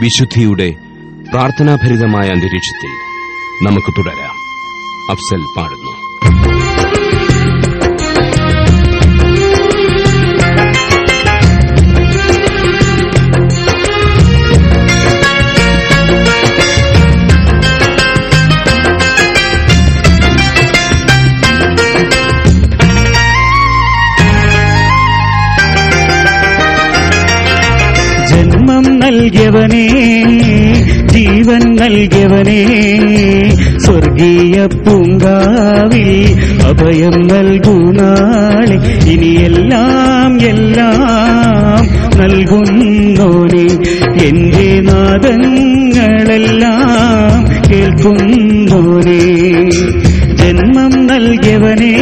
വിശുദ്ധിയുടെ പ്രാർത്ഥനാഭരിതമായ അന്തരീക്ഷത്തിൽ നമുക്ക് തുടരാം. അഫ്സൽ പാടുന്നു. ജന്മം നൽകിയവനേ, ജീവൻ നൽകിയവനേ, സ്വർഗീയ പൂങ്കാവിൽ അഭയം നൽകൂ നാളെ. ഇനിയെല്ലാം എല്ലാം നൽകുന്നോനെ, എന്റെ നാദങ്ങളെല്ലാം കേൾക്കുന്നോനെ. ജന്മം നൽകിയവനേ,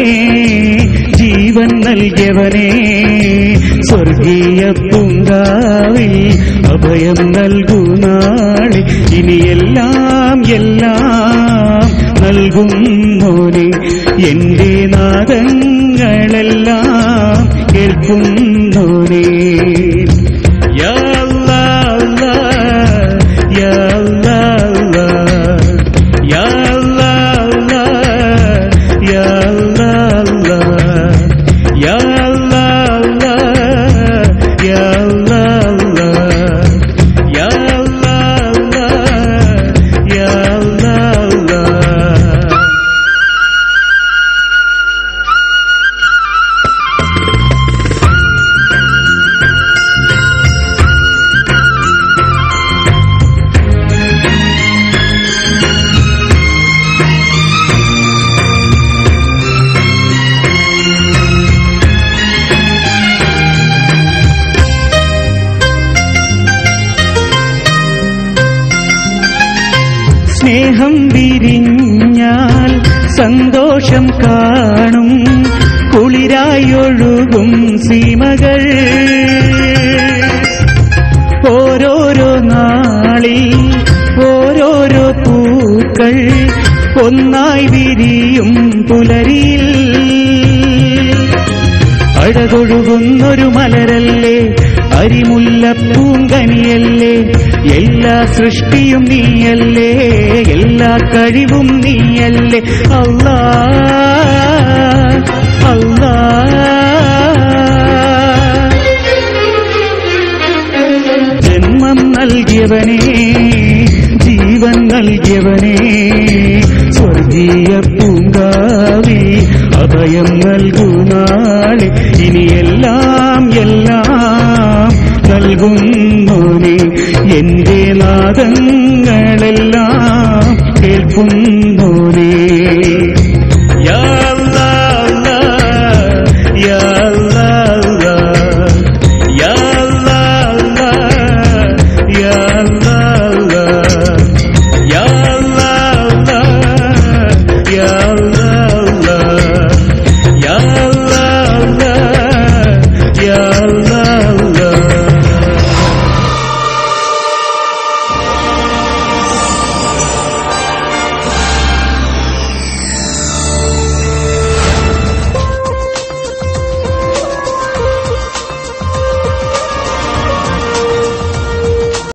ജീവൻ നൽകിയവനേ, സ്വർഗീയ പൂങ്കാവിൽ അഭയം നൽകൂ നാളെ. ഇനിയെല്ലാം എല്ലാം നൽകുന്നോനെ, എന്റെ നാദങ്ങളെല്ലാം കേൾക്കുന്നോനെ. യാ അല്ലാഹ് യാ അല്ലാഹ് യാ അല്ലാഹ് യാ അല്ലാഹ് യാ അല്ലാഹ് യാ അല്ലാഹ് യാ അല്ലാഹ് യാ അല്ലാഹ്. സ്നേഹം വിരിഞ്ഞാൽ സന്തോഷം കാണും, കുളിരായൊഴുകും സീമകൾ. ഓരോരോ നാളിൽ ഓരോരോ പൂക്കൾ ഒന്നായി വിരിയും പുലരിയിൽ. അഴകൊഴുകുന്നൊരു മലരല്ലേ, അരിമുല്ലപ്പൂങ്കനിയല്ലേ, എല്ലാ സൃഷ്ടിയും നീയല്ലേ, എല്ലാ കഴിവും നീയല്ലേ. അല്ലാഹ് അല്ലാഹ്. ജന്മം നൽകിയവനേ, ജീവൻ നൽകിയവനേ, സ്വർഗീയ പൂങ്കാവിൽ അഭയം നൽകൂ നാളെ. ഇനിയെല്ലാം എല്ലാം നൽകുന്നോനെ, എന്റെ നാദങ്ങളെല്ലാം കേൾക്കുന്നു.